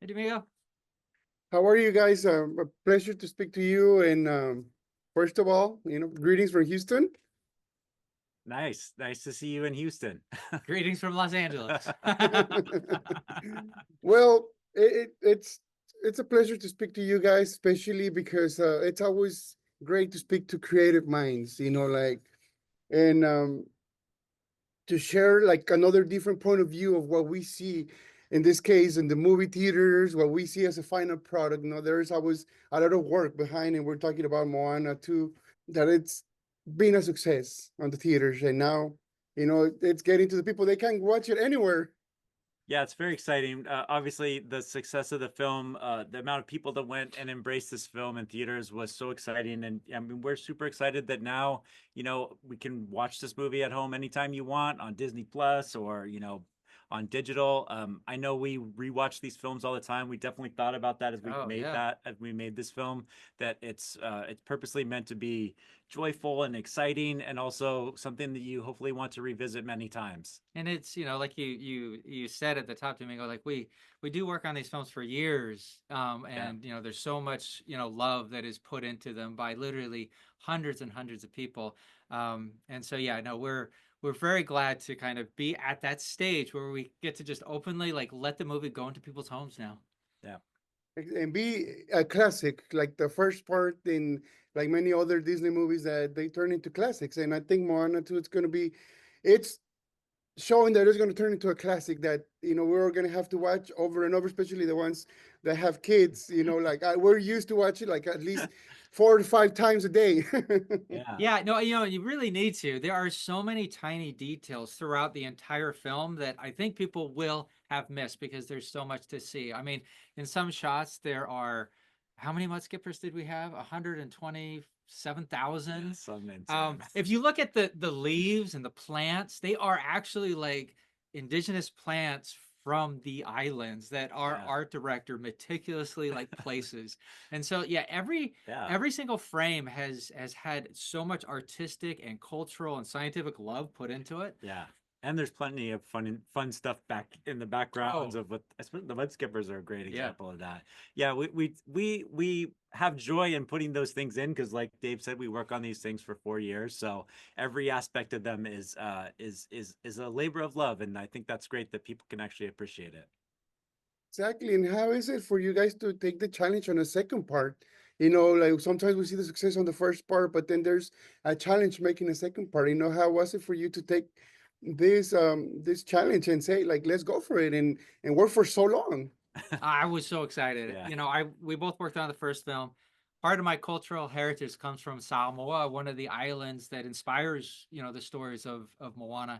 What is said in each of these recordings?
Domingo. How are you guys? A pleasure to speak to you. And first of all, greetings from Houston. Nice to see you in Houston. Greetings from Los Angeles. Well, it's a pleasure to speak to you guys, especially because it's always great to speak to creative minds, and to share like another different point of view of what we see in this case in the movie theaters, what we see as a final product. There's always a lot of work behind it. We're talking about Moana too, that it's been a success on the theaters, and now it's getting to the people. They can watch it anywhere. Yeah, it's very exciting. Obviously, the success of the film, the amount of people that went and embraced this film in theaters was so exciting. And I mean, we're super excited that now, we can watch this movie at home anytime you want on Disney Plus or, on digital. I know we rewatch these films all the time. We definitely thought about that as we made this film, that it's purposely meant to be joyful and exciting, and also something that you hopefully want to revisit many times. And it's, like you said at the top, Domingo, like we do work on these films for years. And there's so much, love that is put into them by literally hundreds and hundreds of people. And so, we're very glad to kind of be at that stage where we get to just openly let the movie go into people's homes now. Yeah. And be a classic, like the first part in like many other Disney movies that they turn into classics. And I think Moana 2, it's showing that it's going to turn into a classic that, we're going to have to watch over and over, especially the ones that have kids, we're used to watch it like at least 4 to 5 times a day. Yeah, no, you really need to. There are so many tiny details throughout the entire film that I think people will have missed because there's so much to see. I mean, in some shots, there are, how many mud skippers did we have? 127,000. If you look at the leaves and the plants, they are actually like indigenous plants from the islands that our art director meticulously places. And so every single frame has had so much artistic and cultural and scientific love put into it. Yeah. And there's plenty of fun stuff back in the backgrounds of what, I suppose the mud skippers are a great example of that. Yeah, we have joy in putting those things in because, like Dave said, we work on these things for 4 years. So every aspect of them is a labor of love, and I think that's great that people can actually appreciate it. Exactly. And how is it for you guys to take the challenge on a second part? Like sometimes we see the success on the first part, but then there's a challenge making a second part. How was it for you to take this challenge and say like, let's go for it and work for so long? I was so excited. We both worked on the first film. Part of my cultural heritage comes from Samoa, one of the islands that inspires, the stories of Moana.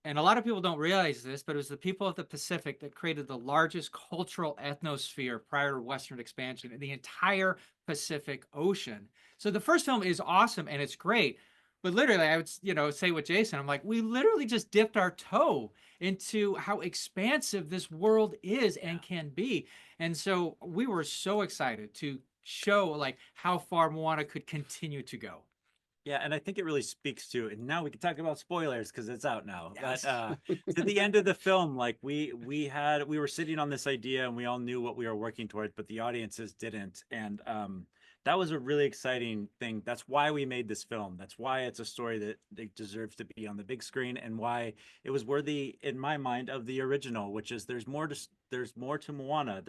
And a lot of people don't realize this, but it was the people of the Pacific that created the largest cultural ethnosphere prior to Western expansion in the entire Pacific Ocean. So the first film is awesome and it's great. But literally, I would, say with Jason, I'm like, we literally just dipped our toe into how expansive this world is and can be. And so we were so excited to show how far Moana could continue to go. Yeah, and I think it really speaks to, and now we can talk about spoilers because it's out now. Yes. But to the end of the film, we were sitting on this idea and we all knew what we were working towards, but the audiences didn't. And that was a really exciting thing. That's why we made this film. That's why it's a story that deserves to be on the big screen, and why it was worthy, in my mind, of the original, which is there's more to Moana.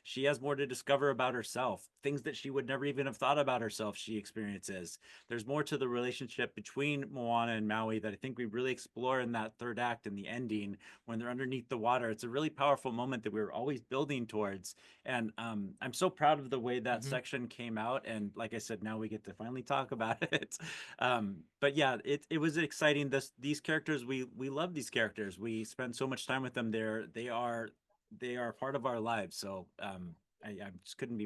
She has more to discover about herself. Things that she would never even have thought about herself, she experiences. There's more to the relationship between Moana and Maui that I think we really explore in that third act, in the ending, when they're underneath the water. It's a really powerful moment that we were always building towards. And I'm so proud of the way that section came out. And like I said, now we get to finally talk about it. But yeah, it was exciting. These characters, we love these characters. We spend so much time with them. They are part of our lives. So I just couldn't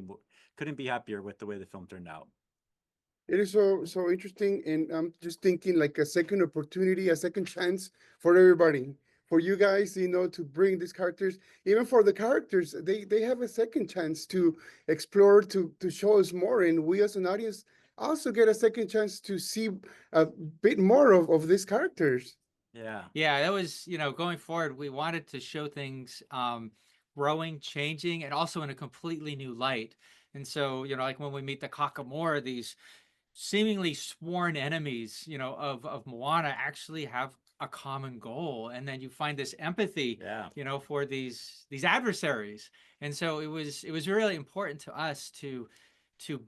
be happier with the way the film turned out. It is so interesting, and I'm just thinking like a second opportunity, a second chance for everybody, for you guys, to bring these characters. Even for the characters, they have a second chance to explore, to show us more, and we as an audience also get a second chance to see a bit more of these characters. Yeah, that was, going forward, we wanted to show things growing, changing, and also in a completely new light. And so, like when we meet the Kakamora, these seemingly sworn enemies, of Moana actually have a common goal. And then you find this empathy, Yeah. for these adversaries. And so it was really important to us to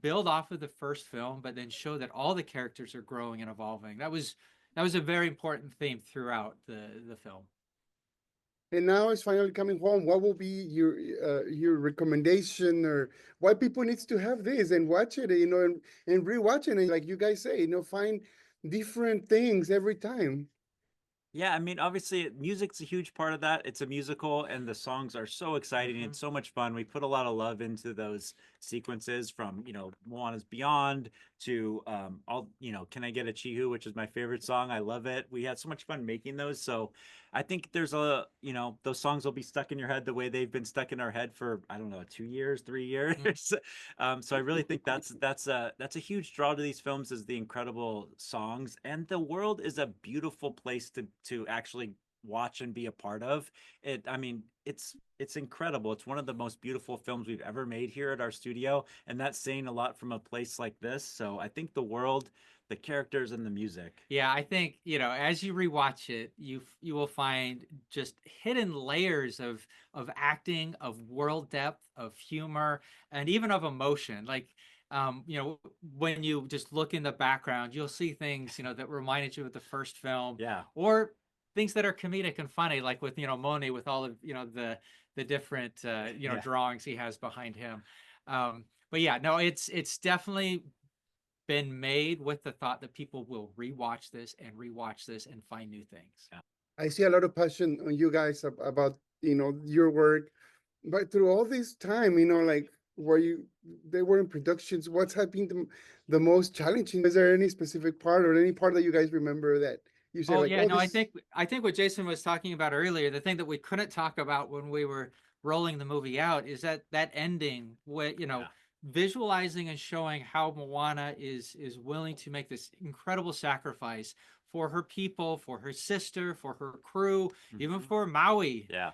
build off of the first film, but then show that all the characters are growing and evolving. That was a very important theme throughout the film. And now it's finally coming home. What will be your recommendation, or why people needs to have this and watch it, and rewatch it, and like you guys say, find different things every time. Yeah, I mean, obviously, music's a huge part of that. It's a musical, and the songs are so exciting and so much fun. We put a lot of love into those sequences, from Moana's Beyond to Can I Get a Chihu, which is my favorite song. I love it. We had so much fun making those. So I think there's those songs will be stuck in your head the way they've been stuck in our head for, I don't know, 2 years, 3 years. So I really think that's a huge draw to these films, is the incredible songs, and the world is a beautiful place to actually watch and be a part of it. I mean, it's incredible. It's one of the most beautiful films we've ever made here at our studio, and that's saying a lot from a place like this. So I think the world, the characters, and the music. Yeah, I think, as you rewatch it, you will find just hidden layers of acting, of world depth, of humor, and even of emotion. Like, when you just look in the background, you'll see things, that reminded you of the first film. Yeah. Or things that are comedic and funny, like with, Moni, with all of, the different, Yeah. drawings he has behind him. But yeah, no, it's definitely been made with the thought that people will rewatch this and find new things. Yeah. I see a lot of passion on you guys about your work, but through all this time, like they were in productions. What's has been the most challenging? Is there any specific part or any part that you guys remember that you say, Oh like, yeah, no, this... I think what Jason was talking about earlier, the thing that we couldn't talk about when we were rolling the movie out, is that ending with, Yeah. visualizing and showing how Moana is willing to make this incredible sacrifice for her people, for her sister, for her crew, even for Maui. Yeah.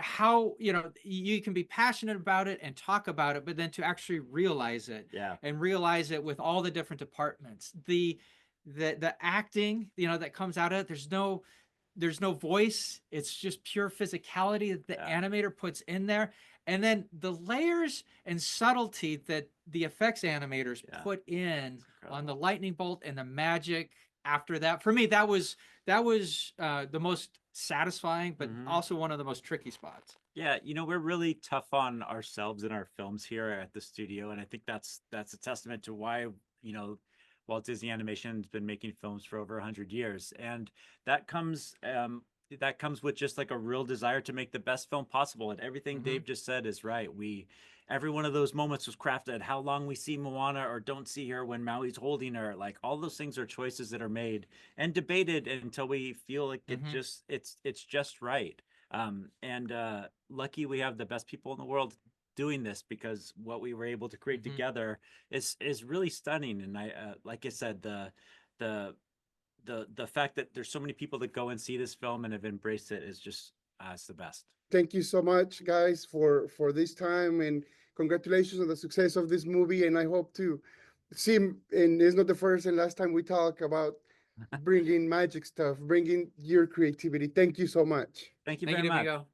How, you can be passionate about it and talk about it, but then to actually realize it, Yeah. and realize it with all the different departments, the acting, that comes out of it, there's no voice. It's just pure physicality that the animator puts in there. And then the layers and subtlety that the effects animators put in on the lightning bolt and the magic after that. For me, that was the most satisfying, but also one of the most tricky spots. Yeah, we're really tough on ourselves in our films here at the studio, and I think that's a testament to why, Walt Disney Animation's been making films for over 100 years, and that comes with just like a real desire to make the best film possible. And everything Dave just said is right. Every one of those moments was crafted. How long we see Moana or don't see her when Maui's holding her, like all those things are choices that are made and debated until we feel like it's just right. And lucky we have the best people in the world doing this, because what we were able to create together is really stunning. And I like I said, the fact that there's so many people that go and see this film and have embraced it is just it's the best. Thank you so much, guys, for this time, and congratulations on the success of this movie. And I hope to see, and it's not the first and last time we talk about bringing magic stuff, bringing your creativity. Thank you so much. Thank you Thank very you, much. Domingo.